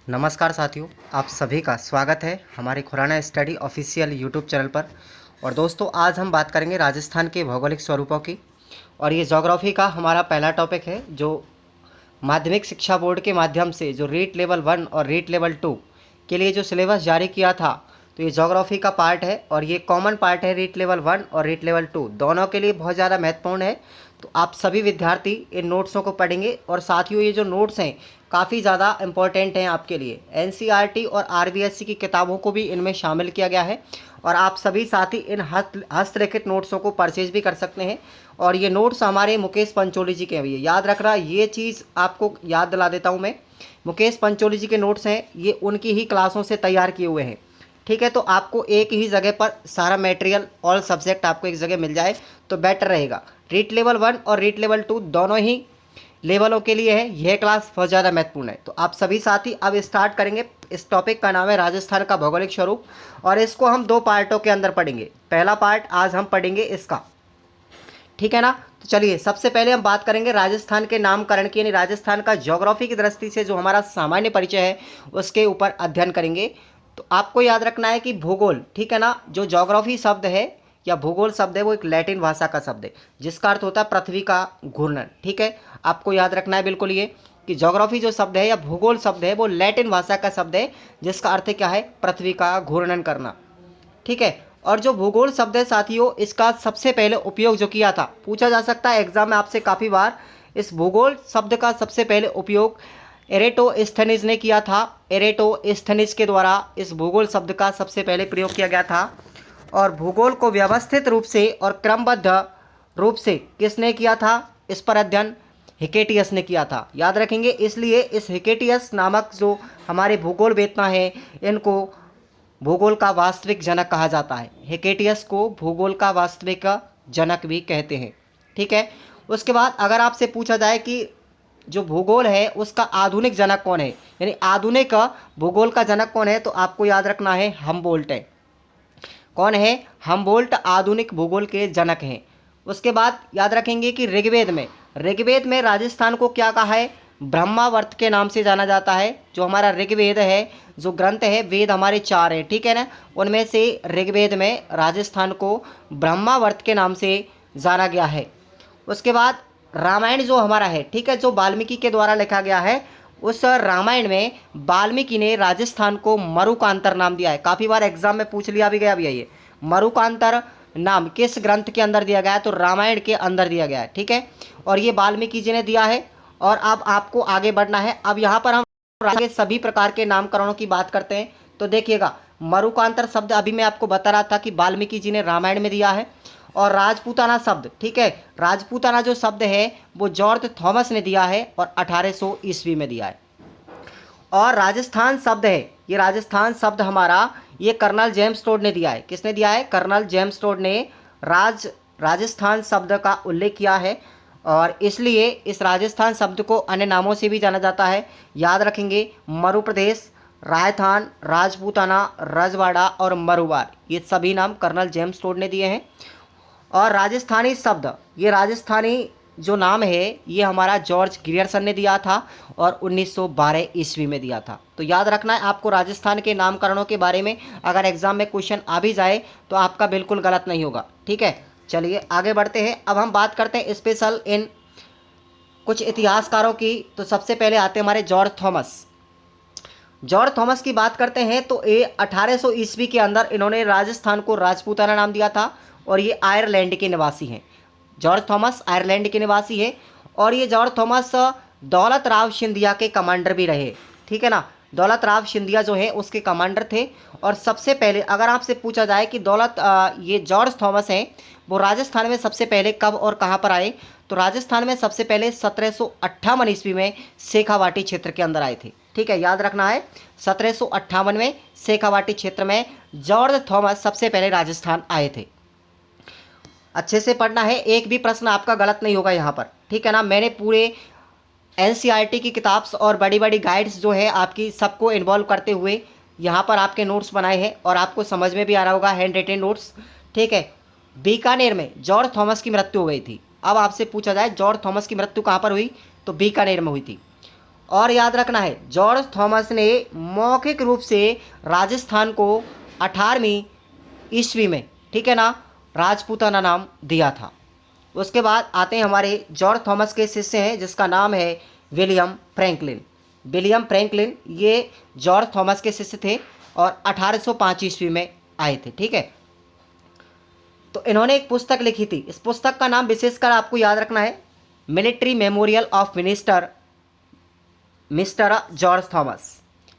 नमस्कार साथियों, आप सभी का स्वागत है हमारे Khurana study official YouTube channel पर। और दोस्तों, आज हम बात करेंगे राजस्थान के भौगोलिक स्वरूपों की। और ये ज्योग्राफी का हमारा पहला टॉपिक है, जो माध्यमिक शिक्षा बोर्ड के माध्यम से जो रीट लेवल 1 और रीट लेवल 2 के लिए जो सिलेबस जारी किया था, तो ये ज्योग्राफी का पार्ट है और ये कॉमन पार्ट है। रीट लेवल 1 और रीट लेवल 2 दोनों के लिए बहुत ज़्यादा महत्वपूर्ण है। तो आप सभी विद्यार्थी इन नोट्सों को पढ़ेंगे। और साथियों, ये जो नोट्स हैं काफ़ी ज़्यादा इंपॉर्टेंट हैं आपके लिए। एनसीईआरटी और आरबीएससी की किताबों को भी इनमें शामिल किया गया है और आप सभी साथी इन हस्तलिखित नोट्सों को परचेज भी कर सकते हैं। और ये नोट्स हमारे मुकेश पंचोली जी के हैं। याद रखना, ये चीज़ आपको याद दिला देता हूँ मैं। मुकेश पंचोली जी के नोट्स हैं, ये उनकी ही क्लासों से तैयार किए हुए हैं। ठीक है, तो आपको एक ही जगह पर सारा मटेरियल, ऑल सब्जेक्ट आपको एक जगह मिल जाए तो बेटर रहेगा। रीट लेवल 1 और रीट लेवल 2 दोनों ही लेवलों के लिए है। यह क्लास बहुत ज़्यादा महत्वपूर्ण है। तो आप सभी साथी अब स्टार्ट करेंगे। इस टॉपिक का नाम है राजस्थान का भौगोलिक स्वरूप और इसको हम दो पार्टों के अंदर पढ़ेंगे। पहला पार्ट आज हम पढ़ेंगे इसका, ठीक है ना। तो चलिए, सबसे पहले हम बात करेंगे राजस्थान के नामकरण की, यानी राजस्थान का ज्योग्राफी की दृष्टि से जो हमारा सामान्य परिचय है उसके ऊपर अध्ययन करेंगे। तो आपको याद रखना है कि भूगोल, ठीक है ना, जो ज्योग्राफी शब्द है या भूगोल शब्द है वो एक लैटिन भाषा का शब्द है जिसका अर्थ होता है पृथ्वी का घूर्णन। ठीक है, आपको याद रखना है बिल्कुल ये कि ज्योग्राफी जो शब्द है या भूगोल शब्द है वो लैटिन भाषा का शब्द है जिसका अर्थ क्या है, पृथ्वी का घूर्णन करना। ठीक है, और जो भूगोल शब्द है साथियों, इसका सबसे पहले उपयोग जो किया था, पूछा जा सकता है एग्जाम में आपसे काफ़ी बार, इस भूगोल शब्द का सबसे पहले उपयोग एरेटोस्थेनीज ने किया था। एरेटोस्थेनीज के द्वारा इस भूगोल शब्द का सबसे पहले प्रयोग किया गया था। और भूगोल को व्यवस्थित रूप से और क्रमबद्ध रूप से किसने किया था, इस पर अध्ययन हिकेटियस ने किया था। याद रखेंगे, इसलिए इस हिकेटियस नामक जो हमारे भूगोल वेत्ता हैं, इनको भूगोल का वास्तविक जनक कहा जाता है। हिकेटियस को भूगोल का वास्तविक जनक भी कहते हैं। ठीक है, उसके बाद अगर आपसे पूछा जाए कि जो भूगोल है उसका आधुनिक जनक कौन है, यानी आधुनिक भूगोल का जनक कौन है, तो आपको याद रखना है हमबोल्ट है। कौन है, हमबोल्ट आधुनिक भूगोल के जनक हैं। उसके बाद याद रखेंगे कि ऋग्वेद में राजस्थान को क्या कहा है, ब्रह्मावर्त के नाम से जाना जाता है। जो हमारा ऋग्वेद है, जो ग्रंथ है, वेद हमारे 4 हैं, ठीक है ना, उनमें से ऋग्वेद में राजस्थान को ब्रह्मावर्त के नाम से जाना गया है। उसके बाद रामायण जो हमारा है, ठीक है, जो वाल्मीकि के द्वारा लिखा गया है, उस रामायण में वाल्मीकि ने राजस्थान को मरुकांतर नाम दिया है। काफ़ी बार एग्जाम में पूछ लिया भी गया भी है ये मरुकांतर नाम किस ग्रंथ के अंदर दिया गया है, तो रामायण के अंदर दिया गया है। ठीक है, और ये वाल्मीकि जी ने दिया है। और अब आपको आगे बढ़ना है। अब यहाँ पर हम आगे सभी प्रकार के नामकरणों की बात करते हैं। तो देखिएगा, मरुकांतर शब्द अभी मैं आपको बता रहा था कि वाल्मीकि जी ने रामायण में दिया है। और राजपूताना शब्द, ठीक है, राजपूताना जो शब्द है वो जॉर्ज थॉमस ने दिया है और 1800 ईस्वी में दिया है। और राजस्थान शब्द है, ये राजस्थान शब्द हमारा, ये कर्नल जेम्स टोड ने दिया है। किसने दिया है, कर्नल जेम्स टोड ने राजस्थान शब्द का उल्लेख किया है। और इसलिए इस राजस्थान शब्द को अन्य नामों से भी जाना जाता है। याद रखेंगे, मरु प्रदेश, राजस्थान, राजपूताना, रजवाड़ा और मरुवार, ये सभी नाम कर्नल जेम्स टोड ने दिए हैं। और राजस्थानी शब्द, ये राजस्थानी जो नाम है ये हमारा जॉर्ज ग्रियर्सन ने दिया था और 1912 ईस्वी में दिया था। तो याद रखना है आपको राजस्थान के नामकरणों के बारे में, अगर एग्जाम में क्वेश्चन आ भी जाए तो आपका बिल्कुल गलत नहीं होगा। ठीक है, चलिए आगे बढ़ते हैं। अब हम बात करते हैं स्पेशल इन कुछ इतिहासकारों की। तो सबसे पहले आते हैं हमारे जॉर्ज थॉमस। जॉर्ज थॉमस की बात करते हैं तो ये 1800 ईस्वी के अंदर इन्होंने राजस्थान को राजपूताना नाम दिया था और ये आयरलैंड के निवासी हैं। जॉर्ज थॉमस आयरलैंड के निवासी है। और ये जॉर्ज थॉमस दौलत राव सिंधिया के कमांडर भी रहे। ठीक है ना, दौलत राव सिंधिया जो है उसके कमांडर थे। और सबसे पहले अगर आपसे पूछा जाए कि ये जॉर्ज थॉमस हैं, वो राजस्थान में सबसे पहले कब और कहाँ पर आए, तो राजस्थान में सबसे पहले 1758 ईस्वी में शेखावाटी क्षेत्र के अंदर आए थे। ठीक है, याद रखना है, 1758 में शेखावाटी क्षेत्र में जॉर्ज थॉमस सबसे पहले राजस्थान आए थे। अच्छे से पढ़ना है, एक भी प्रश्न आपका गलत नहीं होगा यहाँ पर। ठीक है ना, मैंने पूरे एनसीईआरटी की किताब और बड़ी बड़ी गाइड्स जो है आपकी सबको इन्वॉल्व करते हुए यहाँ पर आपके नोट्स बनाए हैं और आपको समझ में भी आ रहा होगा, हैंड रिटेन नोट्स। ठीक है, बीकानेर में जॉर्ज थॉमस की मृत्यु हो गई थी। अब आपसे पूछा जाए जॉर्ज थॉमस की मृत्यु कहाँ पर हुई, तो बीकानेर में हुई थी। और याद रखना है जॉर्ज थॉमस ने मौखिक रूप से राजस्थान को 18वीं ईस्वी में, ठीक है ना, राजपूताना नाम दिया था। उसके बाद आते हैं हमारे जॉर्ज थॉमस के शिष्य हैं जिसका नाम है विलियम फ्रैंकलिन। विलियम फ्रैंकलिन ये जॉर्ज थॉमस के शिष्य थे और 1805 ईस्वी में आए थे, ठीक है। तो इन्होंने एक पुस्तक लिखी थी, इस पुस्तक का नाम विशेषकर आपको याद रखना है military memorial of mister George Thomas,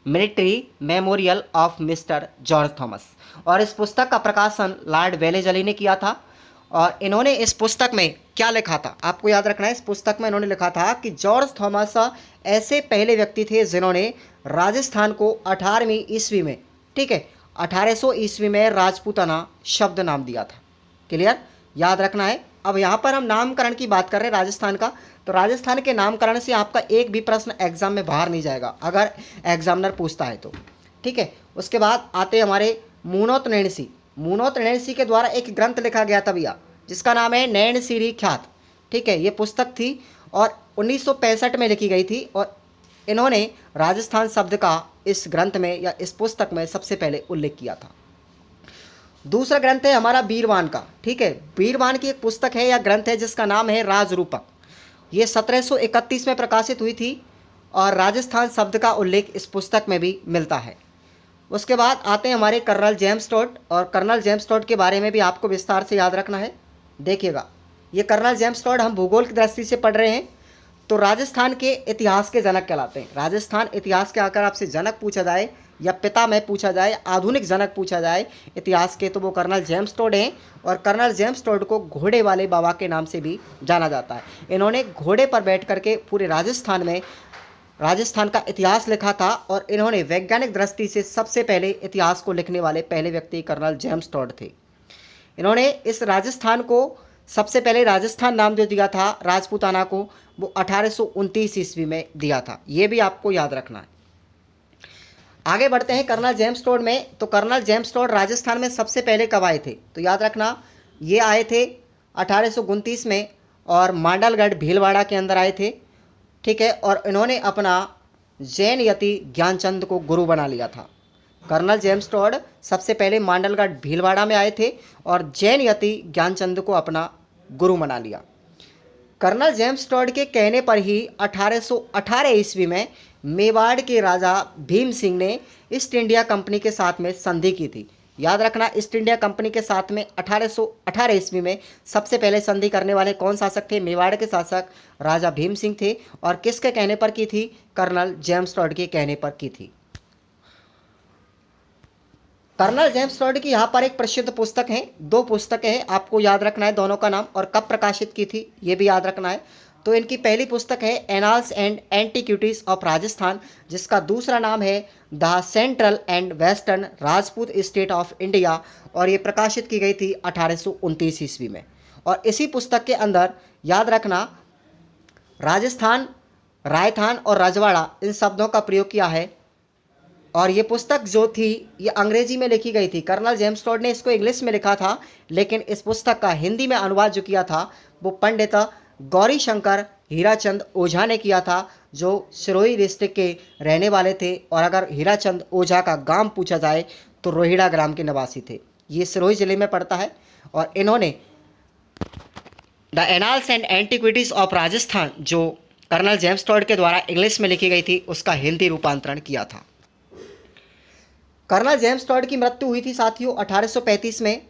military memorial of mister George Thomas. और इस पुस्तक का प्रकाशन लॉर्ड वेलेजली ने किया था। और इन्होंने इस पुस्तक में क्या लिखा था, आपको याद रखना है, इस पुस्तक में इन्होंने लिखा था कि जॉर्ज थॉमस ऐसे पहले व्यक्ति थे जिन्होंने राजस्थान को 18वीं ईस्वी में, ठीक है, 1800 ईस्वी में राजपूताना शब्द नाम दिया था। क्लियर, याद रखना है। अब यहाँ पर हम नामकरण की बात कर रहे हैं राजस्थान का, तो राजस्थान के नामकरण से आपका एक भी प्रश्न एग्जाम में बाहर नहीं जाएगा अगर एग्जामिनर पूछता है तो, ठीक है। उसके बाद आते हमारे मूनोत नैणसी। मूनोत नैणसी के द्वारा एक ग्रंथ लिखा गया था भैया जिसका नाम है नैणसीरी ख्यात, ठीक है। ये पुस्तक थी और 1965 में लिखी गई थी और इन्होंने राजस्थान शब्द का इस ग्रंथ में या इस पुस्तक में सबसे पहले उल्लेख किया था। दूसरा ग्रंथ है हमारा बीरवान का, ठीक है। बीरवान की एक पुस्तक है या ग्रंथ है जिसका नाम है राजरूपक। ये 1731 में प्रकाशित हुई थी और राजस्थान शब्द का उल्लेख इस पुस्तक में भी मिलता है। उसके बाद आते हैं हमारे कर्नल जेम्स टोड, और कर्नल जेम्स टोड के बारे में भी आपको विस्तार से याद रखना है। देखिएगा, ये कर्नल जेम्स टोड हम भूगोल की दृष्टि से पढ़ रहे हैं तो राजस्थान के इतिहास के जनक कहलाते हैं। राजस्थान इतिहास के अगर आपसे जनक पूछा जाए या पितामह पूछा जाए, आधुनिक जनक पूछा जाए इतिहास के, तो वो कर्नल जेम्स टोड हैं। और कर्नल जेम्स टोड को घोड़े वाले बाबा के नाम से भी जाना जाता है। इन्होंने घोड़े पर बैठ करके पूरे राजस्थान का इतिहास लिखा था और इन्होंने वैज्ञानिक दृष्टि से सबसे पहले इतिहास को लिखने वाले पहले व्यक्ति कर्नल जेम्स टोड थे। इन्होंने इस राजस्थान को सबसे पहले राजस्थान नाम जो दिया था राजपूताना को, वो 1829 ईस्वी में दिया था। ये भी आपको याद रखना है। आगे बढ़ते हैं कर्नल जेम्स टोड में। तो कर्नल जेम्स टोड राजस्थान में सबसे पहले कब आए थे, तो याद रखना ये आए थे 1829 में और मांडलगढ़ भीलवाड़ा के अंदर आए थे, ठीक है। और इन्होंने अपना जैन यति ज्ञानचंद को गुरु बना लिया था। कर्नल जेम्स टोड सबसे पहले मांडलगढ़ भीलवाड़ा में आए थे और जैन यति ज्ञानचंद को अपना गुरु बना लिया। कर्नल जेम्स टोड के कहने पर ही 1818 ईस्वी में मेवाड़ के राजा भीम सिंह ने ईस्ट इंडिया कंपनी के साथ में संधि की थी। याद रखना, ईस्ट इंडिया कंपनी के साथ में 1818 ईस्वी में सबसे पहले संधि करने वाले कौन शासक थे, मेवाड़ के शासक राजा भीम सिंह थे। और किसके कहने पर की थी, कर्नल जेम्स टोड के कहने पर की थी। कर्नल जेम्स टोड की यहाँ पर एक प्रसिद्ध पुस्तक है, दो पुस्तकें हैं, आपको याद रखना है दोनों का नाम और कब प्रकाशित की थी ये भी याद रखना है। तो इनकी पहली पुस्तक है annals and antiquities of Rajasthan, जिसका दूसरा नाम है the central and western Rajput state of India, और ये प्रकाशित की गई थी 1829 ईस्वी में। और इसी पुस्तक के अंदर याद रखना राजस्थान, रायथान और रजवाड़ा इन शब्दों का प्रयोग किया है। और ये पुस्तक जो थी ये अंग्रेजी में लिखी गई थी। कर्नल जेम्स टोड ने इसको इंग्लिश में लिखा था, लेकिन इस पुस्तक का हिंदी में अनुवाद जो किया था वो पंडित गौरी शंकर हीराचंद ओझा ने किया था, जो सिरोही डिस्ट्रिक्ट के रहने वाले थे। और अगर हीराचंद ओझा का गांव पूछा जाए तो रोहिड़ा ग्राम के निवासी थे। ये सिरोही जिले में पड़ता है। और इन्होंने the annals and antiquities of Rajasthan, जो कर्नल जेम्स टोड के द्वारा इंग्लिश में लिखी गई थी, उसका हिंदी रूपांतरण किया था। कर्नल जेम्स टोड की मृत्यु हुई थी साथियों 1835 में।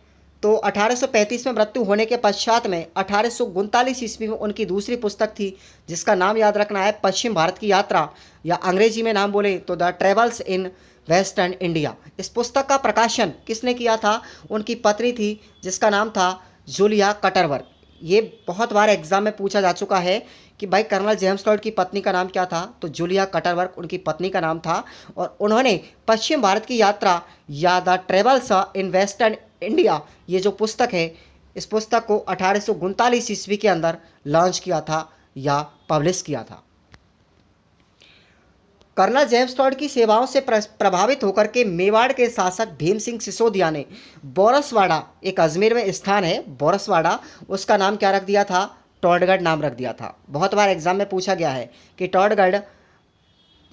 तो 1835 में मृत्यु होने के पश्चात में 1839 ईस्वी में उनकी दूसरी पुस्तक थी जिसका नाम याद रखना है पश्चिम भारत की यात्रा, या अंग्रेजी में नाम बोले तो the travels in western India. इस पुस्तक का प्रकाशन किसने किया था, उनकी पत्नी थी जिसका नाम था जूलिया कटरवर्थ। ये बहुत बार एग्जाम में पूछा जा चुका है कि भाई कर्नल जेम्स टोड की पत्नी का नाम क्या था, तो जूलिया कटरवर्थ उनकी पत्नी का नाम था। और उन्होंने पश्चिम भारत की यात्रा या the travels in western India, ये जो पुस्तक है, इस पुस्तक को 1839 ईस्वी के अंदर लॉन्च किया था या पब्लिश किया था। कर्नल जेम्स टोड की सेवाओं से प्रभावित होकर के मेवाड़ के शासक भीम सिंह सिसोदिया ने बोरसवाड़ा, एक अजमेर में स्थान है बोरसवाड़ा, उसका नाम क्या रख दिया था, टोडगढ़ नाम रख दिया था। बहुत बार एग्जाम में पूछा गया है कि टोडगढ़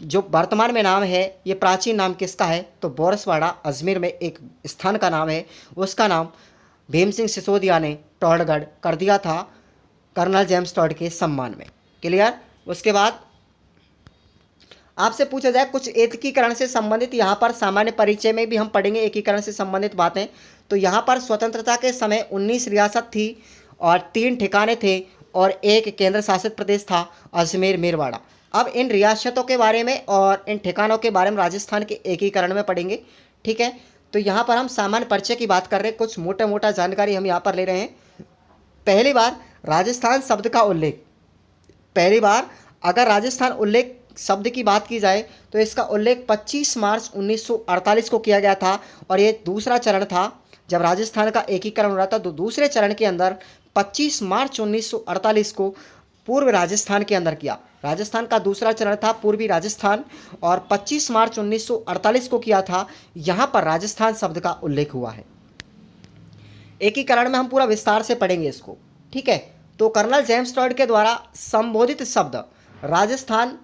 जो वर्तमान में नाम है, ये प्राचीन नाम किसका है? तो बोरसवाड़ा अजमेर में एक स्थान का नाम है, उसका नाम भीम सिंह सिसोदिया ने टॉडगढ़ कर दिया था कर्नल जेम्स टॉड के सम्मान में। क्लियर? उसके बाद आपसे पूछा जाए कुछ एकीकरण से संबंधित, यहाँ पर सामान्य परिचय में भी हम पढ़ेंगे एकीकरण से संबंधित बातें। तो यहाँ पर स्वतंत्रता के समय 19 रियासत थी और 3 ठिकाने थे और एक केंद्र शासित प्रदेश था अजमेर मेरवाड़ा। अब इन रियासतों के बारे में और इन ठिकानों के बारे में राजस्थान के एकीकरण में पढ़ेंगे। ठीक है, तो यहाँ पर हम सामान्य परिचय की बात कर रहे हैं, कुछ मोटा मोटा जानकारी हम यहाँ पर ले रहे हैं। पहली बार राजस्थान शब्द का उल्लेख, पहली बार अगर राजस्थान उल्लेख शब्द की बात की जाए तो इसका उल्लेख 25 मार्च 1948 को किया गया था और ये दूसरा चरण था जब राजस्थान का एकीकरण हो रहा था। तो दूसरे चरण के अंदर 25 मार्च 1948 को पूर्व राजस्थान के अंदर किया। राजस्थान का दूसरा चरण था पूर्वी राजस्थान और 25 मार्च 1948 को किया था। यहाँ पर राजस्थान शब्द का उल्लेख हुआ है। एकीकरण में हम पूरा विस्तार से पढ़ेंगे इसको। ठीक है, तो कर्नल जेम्स टॉड के द्वारा संबोधित शब्द राजस्थान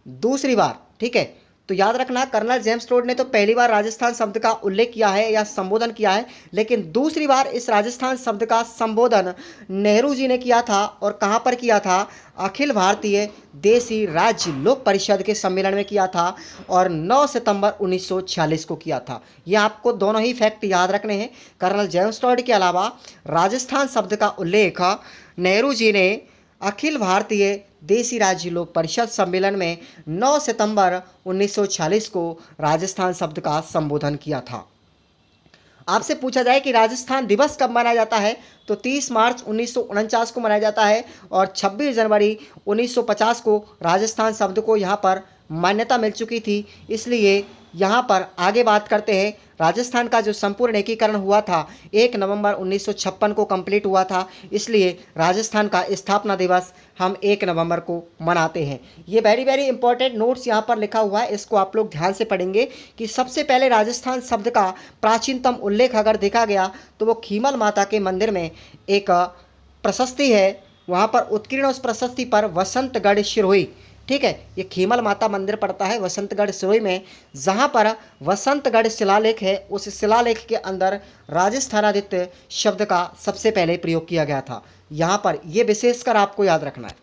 दूसरी बार। ठीक है, तो याद रखना कर्नल जेम्स टॉड ने तो पहली बार राजस्थान शब्द का उल्लेख किया है या संबोधन किया है, लेकिन दूसरी बार इस राजस्थान शब्द का संबोधन नेहरू जी ने किया था। और कहाँ पर किया था? अखिल भारतीय देशी राज्य लोक परिषद के सम्मेलन में किया था और 9 सितंबर 1946 को किया था। ये आपको दोनों ही फैक्ट याद रखने हैं। कर्नल जेम्स टॉड के अलावा राजस्थान शब्द का उल्लेख नेहरू जी ने अखिल भारतीय देशी राज्य लोक परिषद सम्मेलन में 9 सितंबर 1946 को राजस्थान शब्द का संबोधन किया था। आपसे पूछा जाए कि राजस्थान दिवस कब मनाया जाता है, तो 30 मार्च 1949 को मनाया जाता है और 26 जनवरी 1950 को राजस्थान शब्द को यहाँ पर मान्यता मिल चुकी थी। इसलिए यहाँ पर आगे बात करते हैं। राजस्थान का जो संपूर्ण एकीकरण हुआ था 1 नवंबर 1956 को कंप्लीट हुआ था, इसलिए राजस्थान का स्थापना दिवस हम 1 नवंबर को मनाते हैं। ये वेरी वेरी इंपॉर्टेंट नोट्स यहाँ पर लिखा हुआ है, इसको आप लोग ध्यान से पढ़ेंगे कि सबसे पहले राजस्थान शब्द का प्राचीनतम उल्लेख अगर देखा गया तो वो खीमल माता के मंदिर में एक प्रशस्ति है, वहाँ पर उत्कीर्ण उस प्रशस्ति पर वसंतगढ़ सिरोही। ठीक है, ये खीमल माता मंदिर पड़ता है वसंतगढ़ सिरोही में, जहाँ पर वसंतगढ़ शिलालेख है। उस शिलालेख के अंदर राजस्थानादित्य शब्द का सबसे पहले प्रयोग किया गया था। यहाँ पर ये विशेषकर आपको याद रखना है।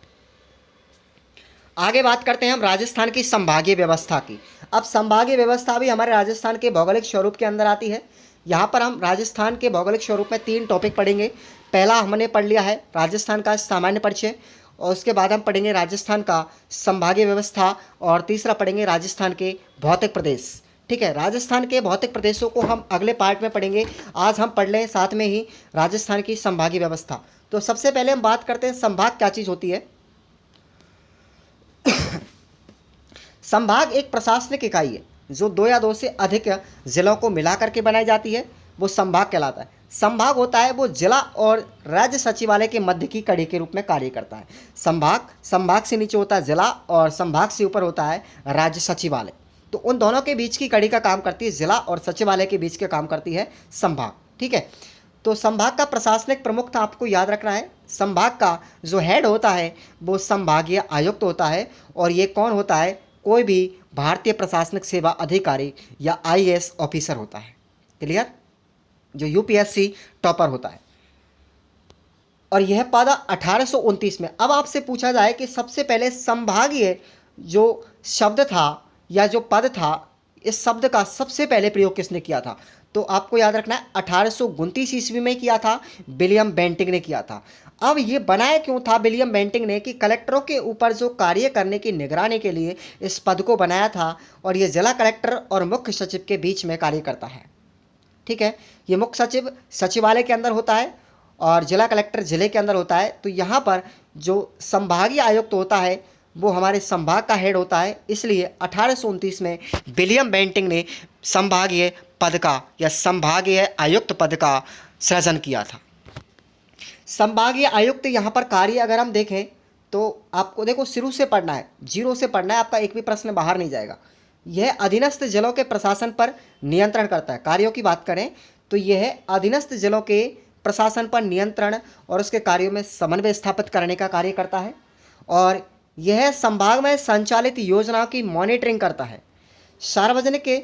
आगे बात करते हैं हम राजस्थान की संभागीय व्यवस्था की। अब संभागीय व्यवस्था भी हमारे राजस्थान के भौगोलिक स्वरूप के अंदर आती है। यहाँ पर हम राजस्थान के भौगोलिक स्वरूप में 3 टॉपिक पढ़ेंगे। पहला हमने पढ़ लिया है राजस्थान का सामान्य परिचय, और उसके बाद हम पढ़ेंगे राजस्थान का संभागीय व्यवस्था, और तीसरा पढ़ेंगे राजस्थान के भौतिक प्रदेश। ठीक है, राजस्थान के भौतिक प्रदेशों को हम अगले पार्ट में पढ़ेंगे। आज हम पढ़ लें साथ में ही राजस्थान की संभागीय व्यवस्था। तो सबसे पहले हम बात करते हैं संभाग क्या चीज़ होती है। संभाग एक प्रशासनिक इकाई है जो 2 या 2 से अधिक जिलों को मिला करके बनाई जाती है, वो संभाग कहलाता है। संभाग होता है वो जिला और राज्य सचिवालय के मध्य की कड़ी के रूप में कार्य करता है। संभाग से नीचे होता है जिला और संभाग से ऊपर होता है राज्य सचिवालय। तो उन दोनों के बीच की कड़ी का काम करती है, जिला और सचिवालय के बीच का काम करती है संभाग। ठीक है, तो संभाग का प्रशासनिक प्रमुख आपको याद रखना है। संभाग का जो हेड होता है वो संभागीय आयुक्त होता है, और ये कौन होता है? कोई भी भारतीय प्रशासनिक सेवा अधिकारी या IAS ऑफिसर होता है। क्लियर? जो UPSC टॉपर होता है, और यह पद 1829 में। अब आपसे पूछा जाए कि सबसे पहले संभागीय जो शब्द था या जो पद था, इस शब्द का सबसे पहले प्रयोग किसने किया था? तो आपको याद रखना है 1829 ईस्वी में किया था, विलियम बेंटिंक ने किया था। अब ये बनाया क्यों था विलियम बेंटिंक ने? कि कलेक्टरों के ऊपर जो कार्य करने की निगरानी के लिए इस पद को बनाया था, और ये जिला कलेक्टर और मुख्य सचिव के बीच में कार्य करता है। ठीक है, ये मुख्य सचिव सचिवालय के अंदर होता है और जिला कलेक्टर जिले के अंदर होता है। तो यहाँ पर जो संभागीय आयुक्त होता है वो हमारे संभाग का हेड होता है। इसलिए 1829 में विलियम बेंटिंक ने संभागीय पद का या संभागीय आयुक्त पद का सृजन किया था। संभागीय आयुक्त यहाँ पर कार्य अगर हम देखें तो आपको देखो शुरू से पढ़ना है, 0 से पढ़ना है, आपका एक भी प्रश्न बाहर नहीं जाएगा। यह अधीनस्थ जिलों के प्रशासन पर नियंत्रण करता है। कार्यों की बात करें तो यह अधीनस्थ जिलों के प्रशासन पर नियंत्रण और उसके कार्यों में समन्वय स्थापित करने का कार्य करता है, और यह संभाग में संचालित योजनाओं की मॉनिटरिंग करता है, सार्वजनिक के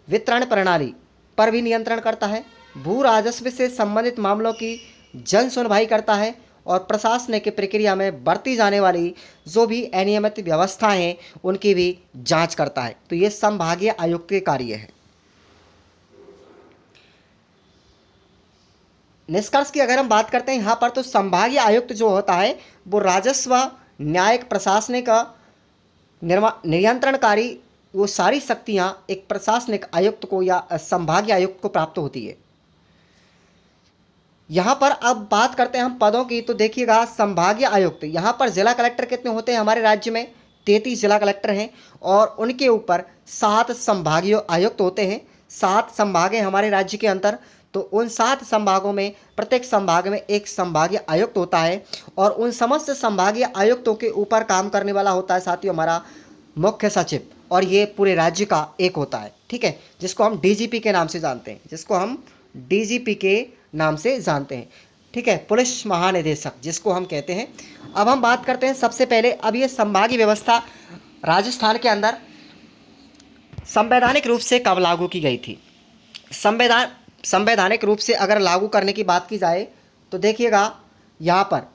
वितरण प्रणाली पर भी नियंत्रण करता है, भू राजस्व से संबंधित मामलों की जन सुनवाई करता है और प्रशासनिक प्रक्रिया में बरती जाने वाली जो भी अनियमित व्यवस्थाएं हैं उनकी भी जांच करता है। तो ये संभागीय आयुक्त के कार्य है। निष्कर्ष की अगर हम बात करते हैं यहाँ पर, तो संभागीय आयुक्त जो होता है वो राजस्व, न्यायिक, प्रशासनिक, नियंत्रणकारी वो सारी शक्तियाँ एक प्रशासनिक आयुक्त को या संभागीय आयुक्त को प्राप्त होती है। यहाँ पर अब बात करते हैं हम पदों की, तो देखिएगा संभागीय आयुक्त, यहाँ पर जिला कलेक्टर कितने होते हैं हमारे राज्य में? 33 जिला कलेक्टर हैं और उनके ऊपर 7 संभागीय आयुक्त होते हैं। 7 संभाग हैं हमारे राज्य के अंदर, तो उन 7 संभागों में प्रत्येक संभाग में एक संभागीय आयुक्त होता है और उन समस्त संभागीय आयुक्तों के ऊपर काम करने वाला होता है साथियों हमारा मुख्य सचिव, और ये पूरे राज्य का एक होता है, ठीक है, जिसको हम डीजीपी के नाम से जानते हैं, जिसको हम डीजीपी के नाम से जानते हैं, ठीक है, पुलिस महानिदेशक जिसको हम कहते हैं। अब हम बात करते हैं सबसे पहले, अब ये संभागीय व्यवस्था राजस्थान के अंदर संवैधानिक रूप से कब लागू की गई थी? संवैधानिक रूप से अगर लागू करने की बात की जाए तो देखिएगा यहाँ पर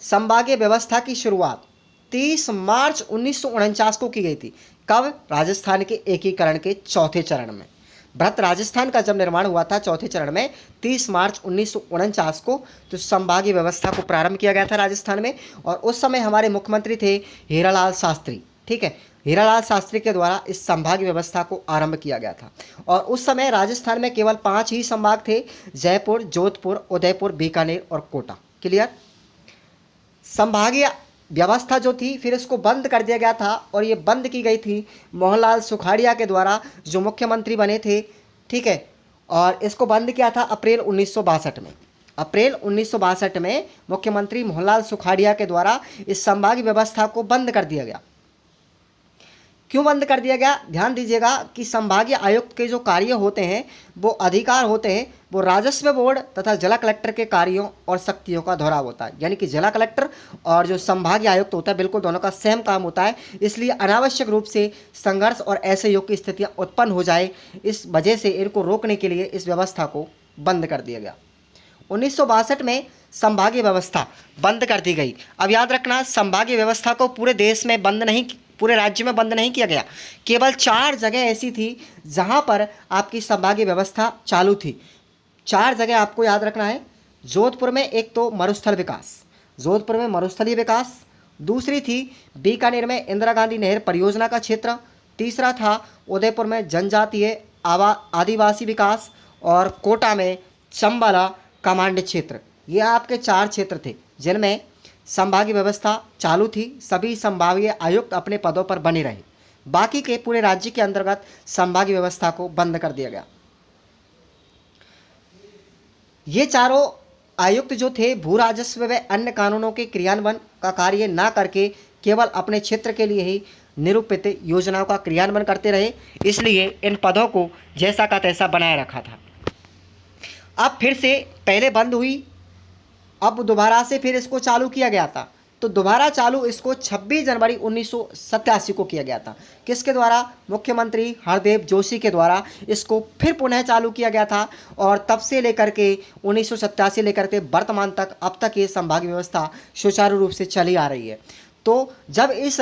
संभागीय व्यवस्था की शुरुआत 30 मार्च 1949 को की गई थी। कब? राजस्थान के एकीकरण के चौथे चरण में। बृहत राजस्थान का जब निर्माण हुआ था चौथे चरण में 30 मार्च 1949 को, तो संभागीय व्यवस्था को प्रारंभ किया गया था राजस्थान में। और उस समय हमारे मुख्यमंत्री थे हीरालाल शास्त्री, ठीक है, हीरालाल शास्त्री के द्वारा इस संभागीय व्यवस्था को आरंभ किया गया था। और उस समय राजस्थान में केवल 5 ही संभाग थे, जयपुर, जोधपुर, उदयपुर, बीकानेर और कोटा। क्लियर? संभागीय व्यवस्था जो थी फिर इसको बंद कर दिया गया था, और ये बंद की गई थी मोहनलाल सुखाड़िया के द्वारा जो मुख्यमंत्री बने थे, ठीक है, और इसको बंद किया था अप्रैल 1962 में। अप्रैल 1962 में मुख्यमंत्री मोहनलाल सुखाड़िया के द्वारा इस संभागीय व्यवस्था को बंद कर दिया गया। क्यों बंद कर दिया गया? ध्यान दीजिएगा कि संभागीय आयुक्त के जो कार्य होते हैं, वो अधिकार होते हैं, वो राजस्व बोर्ड तथा जिला कलेक्टर के कार्यों और शक्तियों का दोहराव होता है। यानी कि जिला कलेक्टर और जो संभागीय आयुक्त होता है बिल्कुल दोनों का सेम काम होता है, इसलिए अनावश्यक रूप से संघर्ष और ऐसे योग की स्थितियाँ उत्पन्न हो जाए, इस वजह से इनको रोकने के लिए इस व्यवस्था को बंद कर दिया गया। 1962 में संभागीय व्यवस्था बंद कर दी गई। अब याद रखना, संभागीय व्यवस्था को पूरे देश में बंद नहीं, पूरे राज्य में बंद नहीं किया गया, केवल 4 जगह ऐसी थी जहां पर आपकी संभागीय व्यवस्था चालू थी। 4 जगह आपको याद रखना है। जोधपुर में एक तो मरुस्थल विकास, जोधपुर में मरुस्थलीय विकास, दूसरी थी बीकानेर में इंदिरा गांधी नहर परियोजना का क्षेत्र, तीसरा था उदयपुर में जनजातीय आदिवासी विकास, और कोटा में चंबला कमांड क्षेत्र। ये आपके 4 क्षेत्र थे जिनमें संभागीय व्यवस्था चालू थी। सभी संभागीय आयुक्त अपने पदों पर बने रहे। बाकी के पूरे राज्य के अंतर्गत संभागीय व्यवस्था को बंद कर दिया गया। ये चारों आयुक्त जो थे भू राजस्व व अन्य कानूनों के क्रियान्वयन का कार्य ना करके केवल अपने क्षेत्र के लिए ही निरूपित योजनाओं का क्रियान्वयन करते रहे, इसलिए इन पदों को जैसा का तैसा बनाए रखा था। अब फिर से पहले बंद हुई, अब दोबारा से फिर इसको चालू किया गया था। तो दोबारा चालू इसको 26 जनवरी 1987 को किया गया था। किसके द्वारा? मुख्यमंत्री हरदेव जोशी के द्वारा इसको फिर पुनः चालू किया गया था, और तब से लेकर के 1987 लेकर के वर्तमान तक अब तक ये संभागीय व्यवस्था सुचारू रूप से चली आ रही है। तो जब इस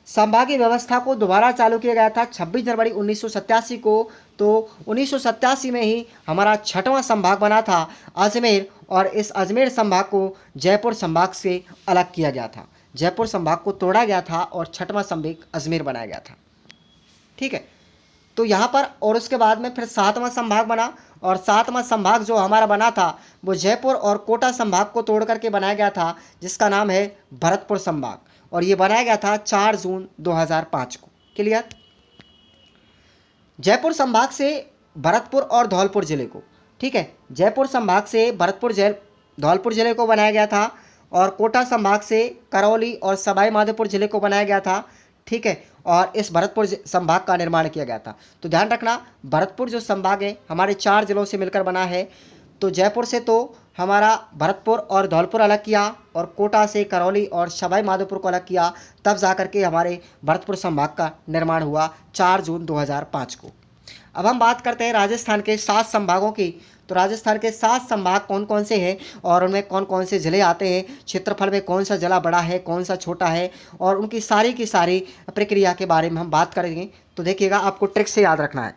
संभागीय व्यवस्था को दोबारा चालू किया गया था 26 जनवरी 1987 को, तो 1987 में ही हमारा 6वां संभाग बना था अजमेर, और इस अजमेर संभाग को जयपुर संभाग से अलग किया गया था। जयपुर संभाग को तोड़ा गया था और 6वां संभाग अजमेर बनाया गया था, ठीक है। तो यहाँ पर और उसके बाद में फिर 7वां संभाग बना, और 7वां संभाग जो हमारा बना था वो जयपुर और कोटा संभाग को तोड़ करके बनाया गया था, जिसका नाम है भरतपुर संभाग, और ये बनाया गया था 4 जून 2005 को। क्लियर? जयपुर संभाग से भरतपुर और धौलपुर जिले को, ठीक है, जयपुर संभाग से धौलपुर जिले को बनाया गया था, और कोटा संभाग से करौली और सवाई माधोपुर जिले को बनाया गया था, ठीक है, और इस भरतपुर संभाग का निर्माण किया गया था। तो ध्यान रखना, भरतपुर जो संभाग है हमारे 4 जिलों से मिलकर बना है। तो जयपुर से तो हमारा भरतपुर और धौलपुर अलग किया और कोटा से करौली और सवाई माधोपुर को अलग किया, तब जा कर के हमारे भरतपुर संभाग का निर्माण हुआ 4 जून 2005 को। अब हम बात करते हैं राजस्थान के 7 संभागों की। तो राजस्थान के 7 संभाग कौन कौन से हैं और उनमें कौन कौन से ज़िले आते हैं, क्षेत्रफल में कौन सा ज़िला बड़ा है, कौन सा छोटा है, और उनकी सारी की सारी प्रक्रिया के बारे में हम बात करेंगे। तो देखिएगा, आपको ट्रिक से याद रखना है।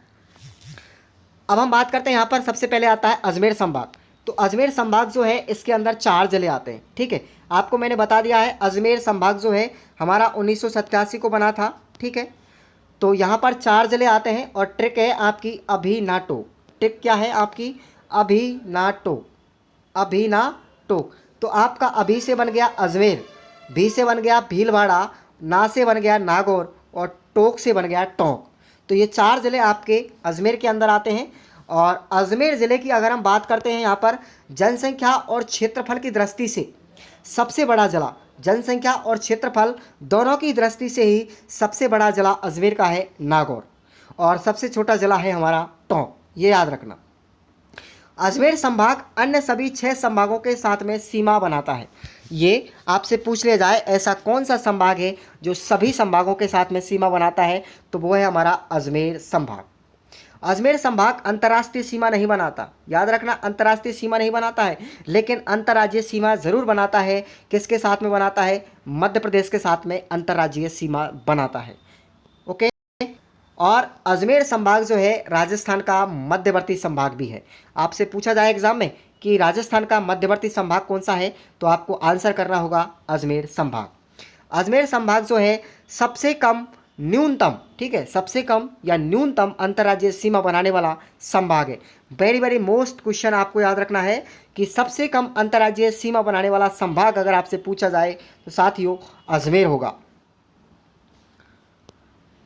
अब हम बात करते हैं, यहाँ पर सबसे पहले आता है अजमेर संभाग। तो अजमेर संभाग जो है इसके अंदर 4 ज़िले आते हैं। ठीक है, आपको मैंने बता दिया है अजमेर संभाग जो है हमारा 1987 को बना था। ठीक है, तो यहाँ पर 4 ज़िले आते हैं और ट्रिक है आपकी अभिनाटो। ट्रिक क्या है आपकी? अभिनाटो। अभिनाटो। तो आपका अभी से बन गया अजमेर, भी से बन गया भीलवाड़ा, ना से बन गया नागौर और टोक से बन गया टोंक। तो ये 4 ज़िले आपके अजमेर के अंदर आते हैं। और अजमेर ज़िले की अगर हम बात करते हैं, यहाँ पर जनसंख्या और क्षेत्रफल की दृष्टि से सबसे बड़ा ज़िला, जनसंख्या और क्षेत्रफल दोनों की दृष्टि से ही सबसे बड़ा ज़िला अजमेर का है नागौर, और सबसे छोटा ज़िला है हमारा टोंक। ये याद रखना। अजमेर संभाग अन्य सभी 6 संभागों के साथ में सीमा बनाता है। ये आपसे पूछ लिया जाए ऐसा कौन सा संभाग है जो सभी संभागों के साथ में सीमा बनाता है, तो वो है हमारा अजमेर संभाग। अजमेर संभाग अंतर्राष्ट्रीय सीमा नहीं बनाता, याद रखना, अंतर्राष्ट्रीय सीमा नहीं बनाता है, लेकिन अंतर्राज्यीय सीमा ज़रूर बनाता है। किसके साथ में बनाता है? मध्य प्रदेश के साथ में अंतर्राज्यीय सीमा बनाता है। ओके। और अजमेर संभाग जो है राजस्थान का मध्यवर्ती संभाग भी है। आपसे पूछा जाए एग्जाम में कि राजस्थान का मध्यवर्ती संभाग कौन सा है, तो आपको आंसर करना होगा अजमेर संभाग। अजमेर संभाग जो है सबसे कम न्यूनतम, ठीक है, सबसे कम या न्यूनतम अंतर्राज्यीय सीमा बनाने वाला संभाग है। वेरी वेरी मोस्ट क्वेश्चन आपको याद रखना है कि सबसे कम अंतर्राज्यीय सीमा बनाने वाला संभाग अगर आपसे पूछा जाए तो साथियों अजमेर होगा।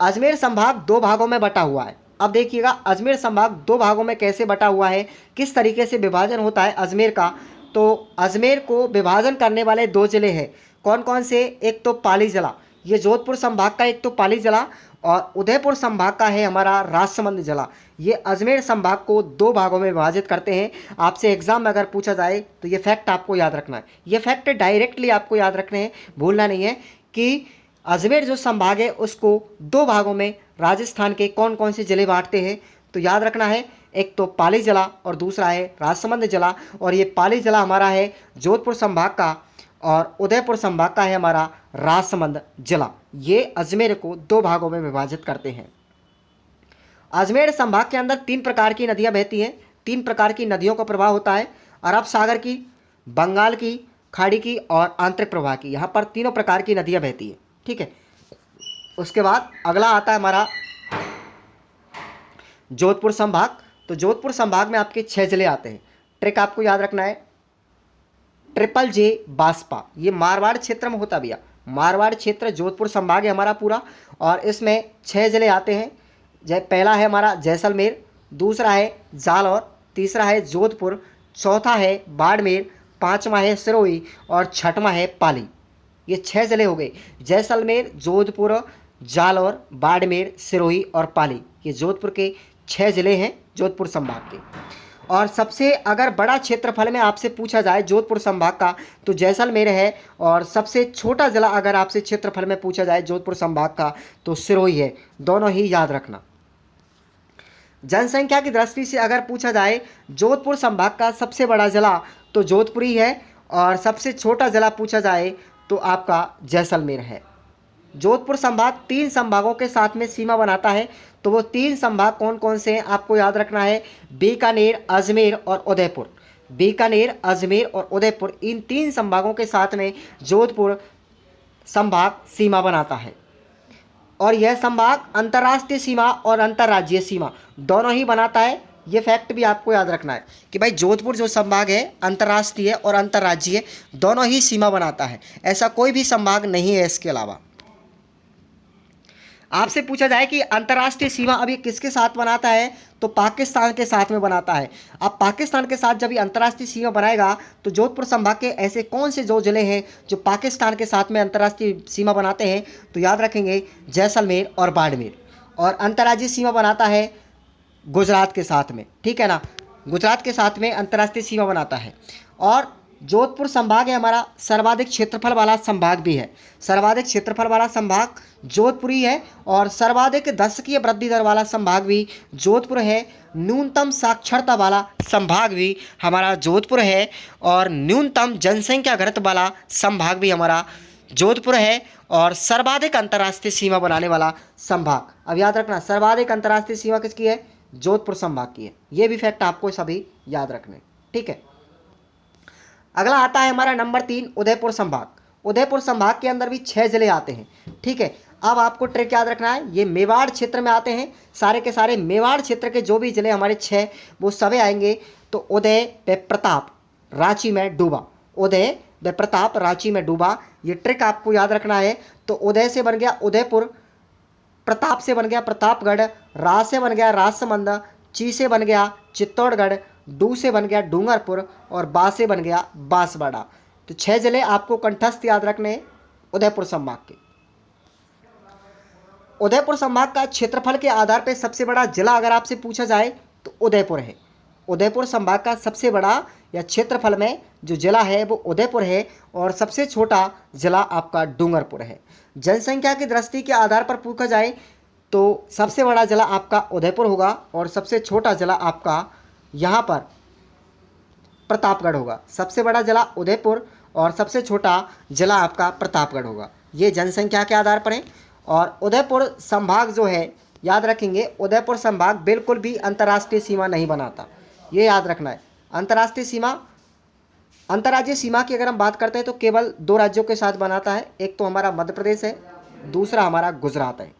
अजमेर संभाग 2 भागों में बटा हुआ है। अब देखिएगा अजमेर संभाग 2 भागों में कैसे बटा हुआ है, किस तरीके से विभाजन होता है अजमेर का। तो अजमेर को विभाजन करने वाले 2 जिले हैं। कौन कौन से? एक तो पाली जिला, ये जोधपुर संभाग का एक तो पाली जिला, और उदयपुर संभाग का है हमारा राजसमंद जिला। ये अजमेर संभाग को 2 भागों में विभाजित करते हैं। आपसे एग्जाम में अगर पूछा जाए तो ये फैक्ट आपको याद रखना है। ये फैक्ट डायरेक्टली आपको याद रखने हैं, भूलना नहीं है कि अजमेर जो संभाग है उसको 2 भागों में राजस्थान के कौन कौन से ज़िले बांटते हैं। तो याद रखना है, एक तो पाली जिला और दूसरा है राजसमंद जिला। और ये पाली जिला हमारा है जोधपुर संभाग का और उदयपुर संभाग का है हमारा राजसमंद जिला। ये अजमेर को 2 भागों में विभाजित करते हैं। अजमेर संभाग के अंदर 3 प्रकार की नदियाँ बहती हैं। 3 प्रकार की नदियों का प्रवाह होता है, अरब सागर की, बंगाल की खाड़ी की और आंतरिक प्रवाह की। यहाँ पर तीनों प्रकार की नदियाँ बहती हैं। ठीक है, उसके बाद अगला आता है हमारा जोधपुर संभाग। तो जोधपुर संभाग में आपके 6 जिले आते हैं। ट्रिक आपको याद रखना है, ट्रिपल जे बासपा, ये मारवाड़ क्षेत्र में होता भैया। मारवाड़ क्षेत्र जोधपुर संभाग है हमारा पूरा, और इसमें 6 जिले आते हैं। पहला है हमारा जैसलमेर, दूसरा है जालौर, तीसरा है जोधपुर, चौथा है बाड़मेर, 5वां है सिरोही और 6वां है पाली। ये 6 जिले हो गए, जैसलमेर, जोधपुर, जालौर, बाड़मेर, सिरोही और पाली। ये जोधपुर के 6 जिले हैं जोधपुर संभाग के। और सबसे अगर बड़ा क्षेत्रफल में आपसे पूछा जाए जोधपुर संभाग का तो जैसलमेर है, और सबसे छोटा जिला अगर आपसे क्षेत्रफल में पूछा जाए जोधपुर संभाग का तो सिरोही है। दोनों ही याद रखना। जनसंख्या की दृष्टि से अगर पूछा जाए जोधपुर संभाग का सबसे बड़ा जिला तो जोधपुर ही है, और सबसे छोटा जिला पूछा जाए तो आपका जैसलमेर है। जोधपुर संभाग 3 संभागों के साथ में सीमा बनाता है। तो वो 3 संभाग कौन कौन से हैं आपको याद रखना है, बीकानेर, अजमेर और उदयपुर। बीकानेर, अजमेर और उदयपुर, इन 3 संभागों के साथ में जोधपुर संभाग सीमा बनाता है। और यह संभाग अंतर्राष्ट्रीय सीमा और अंतर्राज्यीय सीमा दोनों ही बनाता है। ये फैक्ट भी आपको याद रखना है कि भाई जोधपुर जो संभाग है अंतर्राष्ट्रीय और अंतर्राज्यीय दोनों ही सीमा बनाता है, ऐसा कोई भी संभाग नहीं है इसके अलावा। आपसे पूछा जाए कि अंतर्राष्ट्रीय सीमा अभी किसके साथ बनाता है तो पाकिस्तान के साथ में बनाता है। अब पाकिस्तान के साथ जब ये अंतर्राष्ट्रीय सीमा बनाएगा तो जोधपुर संभाग के ऐसे कौन से 2 जिले हैं जो पाकिस्तान के साथ में अंतर्राष्ट्रीय सीमा बनाते हैं, तो याद रखेंगे जैसलमेर और बाड़मेर। और अंतर्राज्यीय सीमा बनाता है गुजरात के साथ में, ठीक है ना, गुजरात के साथ में अंतर्राष्ट्रीय सीमा बनाता है। और जोधपुर संभाग है हमारा सर्वाधिक क्षेत्रफल वाला संभाग भी है। सर्वाधिक क्षेत्रफल वाला संभाग जोधपुर ही है और सर्वाधिक दशकीय वृद्धि दर वाला संभाग भी जोधपुर है। न्यूनतम साक्षरता वाला संभाग भी हमारा जोधपुर है और न्यूनतम जनसंख्या घनत्व वाला संभाग भी हमारा जोधपुर है और सर्वाधिक अंतर्राष्ट्रीय सीमा बनाने वाला संभाग, अब याद रखना, सर्वाधिक अंतर्राष्ट्रीय सीमा किसकी है? जोधपुर संभाग की है। ये भी फैक्ट आपको सभी याद रखने, ठीक है। अगला आता है हमारा नंबर 3 उदयपुर संभाग। उदयपुर संभाग के अंदर भी 6 जिले आते हैं, ठीक है। अब आपको ट्रिक याद रखना है, ये मेवाड़ क्षेत्र में आते हैं, सारे के सारे मेवाड़ क्षेत्र के जो भी जिले हमारे 6 वो सभी आएंगे। तो उदय व प्रताप रांची में डूबा, उदय व प्रताप रांची में डूबा, ये ट्रिक आपको याद रखना है। तो उदय से बन गया उदयपुर, प्रताप से बन गया प्रतापगढ़, राज से बन गया राजसमंद, ची से बन गया चित्तौड़गढ़, डू से बन गया डूंगरपुर और बा से बन गया बांसवाड़ा। तो 6 जिले आपको कंठस्थ याद रखने उदयपुर संभाग के। उदयपुर संभाग का क्षेत्रफल के आधार पर सबसे बड़ा जिला अगर आपसे पूछा जाए तो उदयपुर है। उदयपुर संभाग का सबसे बड़ा या क्षेत्रफल में जो जिला है वो उदयपुर है और सबसे छोटा जिला आपका डूंगरपुर है। जनसंख्या की दृष्टि के आधार पर पूछा जाए तो सबसे बड़ा जिला आपका उदयपुर होगा और सबसे छोटा जिला आपका यहाँ पर प्रतापगढ़ होगा। सबसे बड़ा जिला उदयपुर और सबसे छोटा जिला आपका प्रतापगढ़ होगा। ये जनसंख्या के आधार पर है। और उदयपुर संभाग जो है याद रखेंगे, उदयपुर संभाग बिल्कुल भी अंतर्राष्ट्रीय सीमा नहीं बनाता, ये याद रखना है। अंतर्राष्ट्रीय सीमा, अंतर्राज्यीय सीमा की अगर हम बात करते हैं तो केवल 2 राज्यों के साथ बनाता है, एक तो हमारा मध्य प्रदेश है, दूसरा हमारा गुजरात है।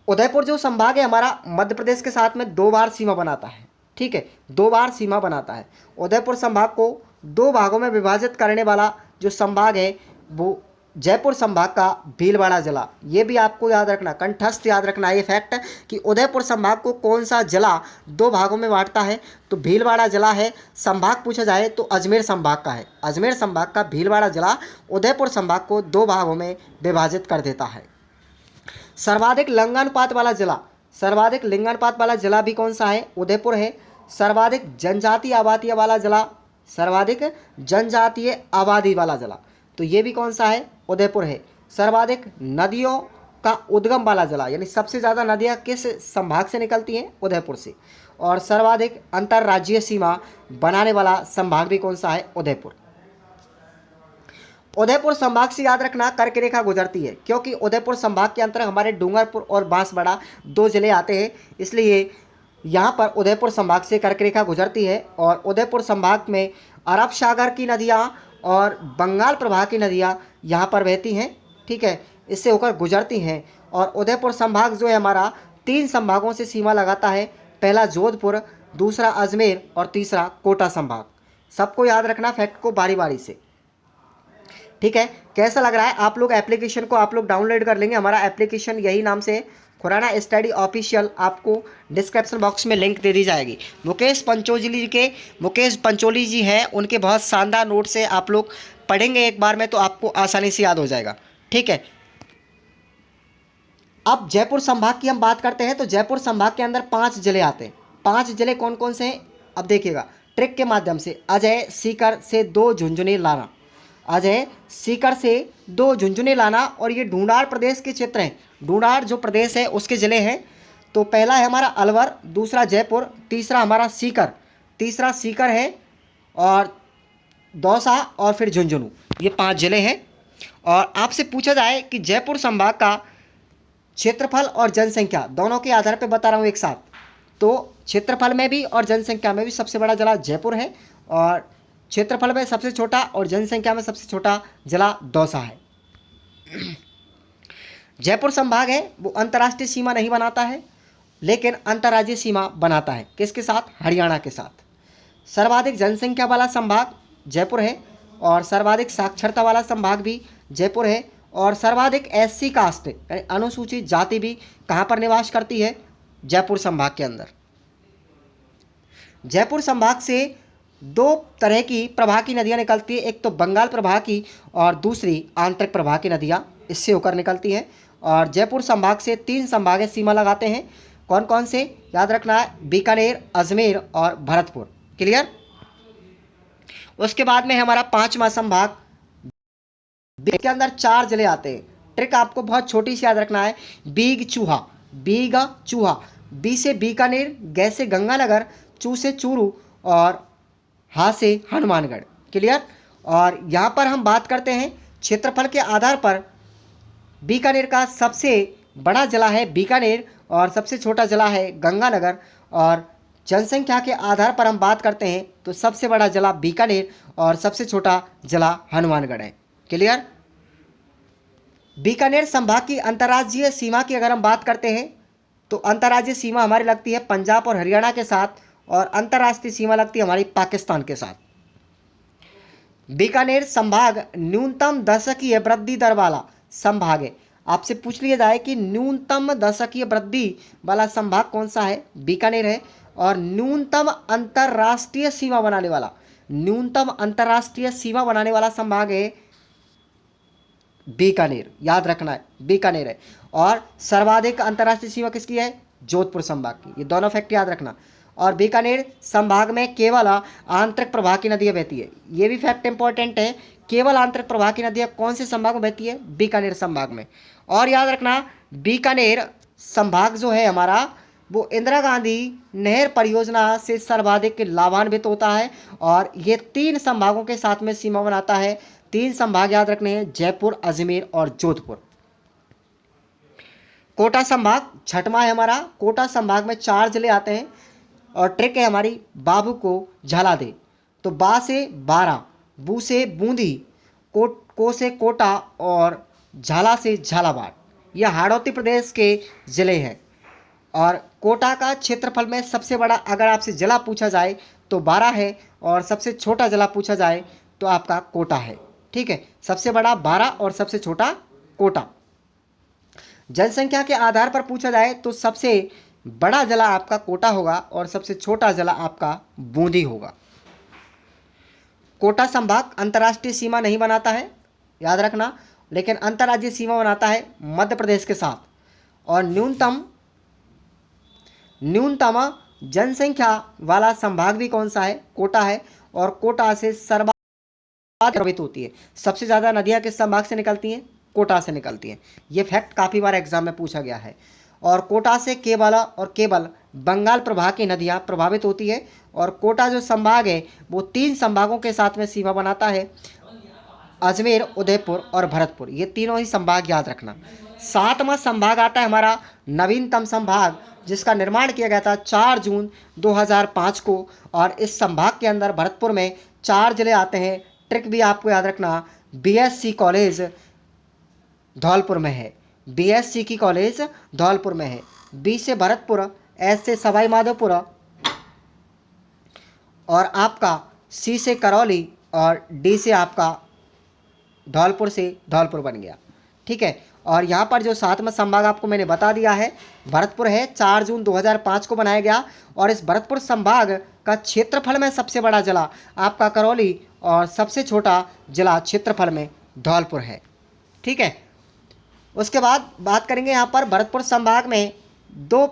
उदयपुर जो संभाग है हमारा मध्य प्रदेश के साथ में 2 बार सीमा बनाता है, ठीक है, 2 बार सीमा बनाता है। उदयपुर संभाग को 2 भागों में विभाजित करने वाला जो संभाग है वो जयपुर संभाग का भीलवाड़ा जिला, ये भी आपको याद रखना, कंठस्थ याद रखना है ये फैक्ट कि उदयपुर संभाग को कौन सा जिला 2 भागों में बांटता है, तो भीलवाड़ा जिला है। संभाग पूछा जाए तो अजमेर संभाग का है, अजमेर संभाग का भीलवाड़ा जिला उदयपुर संभाग को 2 भागों में विभाजित कर देता है। सर्वाधिक लिंगानुपात वाला जिला, सर्वाधिक लिंगानुपात वाला जिला भी कौन सा है? उदयपुर है। सर्वाधिक जनजातीय आबादी वाला जिला, सर्वाधिक जनजातीय आबादी वाला जिला, तो ये भी कौन सा है? उदयपुर है। सर्वाधिक नदियों का उद्गम वाला जिला, यानी सबसे ज़्यादा नदियाँ किस संभाग से निकलती हैं? उदयपुर से। और सर्वाधिक अंतर्राज्यीय सीमा बनाने वाला संभाग भी कौन सा है? उदयपुर। उदयपुर संभाग से याद रखना कर्क रेखा गुजरती है, क्योंकि उदयपुर संभाग के अंतर्गत हमारे डूंगरपुर और बांसवाड़ा 2 जिले आते हैं, इसलिए यहाँ पर उदयपुर संभाग से कर्क रेखा गुजरती है। और उदयपुर संभाग में अरब सागर की नदियाँ और बंगाल प्रवाह की नदियाँ यहाँ पर बहती हैं, ठीक है, इससे होकर गुजरती हैं। और उदयपुर संभाग जो है हमारा 3 संभागों से सीमा लगाता है, पहला जोधपुर, दूसरा अजमेर और तीसरा कोटा संभाग। सबको याद रखना फैक्ट को बारी बारी से, ठीक है। कैसा लग रहा है? आप लोग एप्लीकेशन को आप लोग डाउनलोड कर लेंगे, हमारा एप्लीकेशन यही नाम से खुराना स्टडी ऑफिशियल, आपको डिस्क्रिप्शन बॉक्स में लिंक दे दी जाएगी। मुकेश पंचोली जी हैं, उनके बहुत शानदार नोट से आप लोग पढ़ेंगे एक बार में तो आपको आसानी से याद हो जाएगा, ठीक है। अब जयपुर संभाग की हम बात करते हैं तो जयपुर संभाग के अंदर 5 जिले आते हैं। 5 जिले कौन कौन से हैं? अब देखिएगा ट्रिक के माध्यम से। अजय सीकर से 2 झुंझुनू लाना, अजय सीकर से 2 झुंझुनू लाना, और ये ढूंढाड़ प्रदेश के क्षेत्र हैं। ढूंढाड़ जो प्रदेश है उसके ज़िले हैं। तो पहला है हमारा अलवर, दूसरा जयपुर, तीसरा हमारा सीकर है, और दौसा और फिर झुंझुनू, ये 5 ज़िले हैं। और आपसे पूछा जाए कि जयपुर संभाग का क्षेत्रफल और जनसंख्या दोनों के आधार पर बता रहा हूँ एक साथ, तो क्षेत्रफल में भी और जनसंख्या में भी सबसे बड़ा जिला जयपुर है, और क्षेत्रफल में सबसे छोटा और जनसंख्या में सबसे छोटा जिला दौसा है। जयपुर संभाग है वो अंतर्राष्ट्रीय सीमा नहीं बनाता है, लेकिन अंतर्राज्यीय सीमा बनाता है। किसके साथ? हरियाणा के साथ। सर्वाधिक जनसंख्या वाला संभाग जयपुर है, और सर्वाधिक साक्षरता वाला संभाग भी जयपुर है, और सर्वाधिक SC कास्ट यानी अनुसूचित जाति भी कहाँ पर निवास करती है? जयपुर संभाग के अंदर। जयपुर संभाग से 2 तरह की प्रवाह की नदियाँ निकलती है, एक तो बंगाल प्रवाह की और दूसरी आंतरिक प्रवाह की नदियाँ इससे होकर निकलती हैं। और जयपुर संभाग से 3 संभाग सीमा लगाते हैं, कौन कौन से, याद रखना है, बीकानेर, अजमेर और भरतपुर। क्लियर। उसके बाद में है हमारा पांचवा संभाग, के अंदर 4 जिले आते हैं। ट्रिक आपको बहुत छोटी सी याद रखना है, बीग चूहा, बीग चूहा, बी से बीकानेर, गे से गंगानगर, चू से चूरू और हा से हनुमानगढ़। क्लियर। और यहाँ पर हम बात करते हैं क्षेत्रफल के आधार पर, बीकानेर का सबसे बड़ा जिला है बीकानेर और सबसे छोटा जिला है गंगानगर, और जनसंख्या के आधार पर हम बात करते हैं तो सबसे बड़ा जिला बीकानेर और सबसे छोटा जिला हनुमानगढ़ है। क्लियर। बीकानेर संभाग की अंतर्राज्यीय सीमा की अगर हम बात करते हैं तो अंतर्राज्यीय सीमा हमारी लगती है पंजाब और हरियाणा के साथ, और अंतर्राष्ट्रीय सीमा लगती है हमारी पाकिस्तान के साथ। बीकानेर संभाग न्यूनतम दशकीय वृद्धि दर वाला संभाग है। आपसे पूछ लिया जाए कि न्यूनतम दशकीय वृद्धि वाला संभाग कौन सा है, बीकानेर है। और न्यूनतम अंतर्राष्ट्रीय सीमा बनाने वाला, न्यूनतम अंतर्राष्ट्रीय सीमा बनाने वाला संभाग है बीकानेर, याद रखना है, बीकानेर है। और सर्वाधिक अंतर्राष्ट्रीय सीमा किसकी है, जोधपुर संभाग की। ये दोनों फैक्ट याद रखना। और बीकानेर संभाग में केवल आंतरिक प्रवाह की नदियाँ बहती है, ये भी फैक्ट इंपॉर्टेंट है। केवल आंतरिक प्रवाह की नदियाँ कौन से संभाग में बहती है, बीकानेर संभाग में। और याद रखना, बीकानेर संभाग जो है हमारा, वो इंदिरा गांधी नहर परियोजना से सर्वाधिक लाभान्वित होता है, और ये 3 संभागों के साथ में सीमा बनाता है। 3 संभाग याद रखने हैं, जयपुर, अजमेर और जोधपुर। कोटा संभाग छठवां है हमारा। कोटा संभाग में 4 जिले आते हैं, और ट्रिक है हमारी, बाबू को झाला दे। तो बा से बारा, बू से बूंदी, को से कोटा और झाला से झालावाड़। यह हाड़ौती प्रदेश के जिले हैं। और कोटा का क्षेत्रफल में सबसे बड़ा अगर आपसे जिला पूछा जाए तो 12 है, और सबसे छोटा जिला पूछा जाए तो आपका कोटा है। ठीक है, सबसे बड़ा 12 और सबसे छोटा कोटा। जनसंख्या के आधार पर पूछा जाए तो सबसे बड़ा जिला आपका कोटा होगा और सबसे छोटा जिला आपका बूंदी होगा। कोटा संभाग अंतर्राष्ट्रीय सीमा नहीं बनाता है, याद रखना, लेकिन अंतर्राज्यीय सीमा बनाता है मध्य प्रदेश के साथ। और न्यूनतम जनसंख्या वाला संभाग भी कौन सा है, कोटा है। और कोटा से सर्वाधिक प्रभावित होती है। सबसे ज़्यादा नदियाँ किस संभाग से निकलती हैं, कोटा से निकलती हैं। ये फैक्ट काफ़ी बार एग्जाम में पूछा गया है। और कोटा से केवल बंगाल प्रवाह की नदियाँ प्रभावित होती है। और कोटा जो संभाग है वो 3 संभागों के साथ में सीमा बनाता है, अजमेर, उदयपुर और भरतपुर। ये तीनों ही संभाग याद रखना। 7वां संभाग आता है हमारा नवीनतम संभाग, जिसका निर्माण किया गया था 4 जून 2005 को। और इस संभाग के अंदर भरतपुर में 4 जिले आते हैं। ट्रिक भी आपको याद रखना, बीएससी कॉलेज धौलपुर में है, बीएससी की कॉलेज धौलपुर में है। बी से भरतपुर, एस से सवाई माधोपुर, और आपका सी से करौली, और डी से आपका धौलपुर से धौलपुर बन गया। ठीक है। और यहाँ पर जो 7वां संभाग आपको मैंने बता दिया है, भरतपुर है, 4 जून 2005 को बनाया गया। और इस भरतपुर संभाग का क्षेत्रफल में सबसे बड़ा जिला आपका करौली, और सबसे छोटा जिला क्षेत्रफल में धौलपुर है। ठीक है। उसके बाद बात करेंगे यहाँ पर भरतपुर संभाग में 2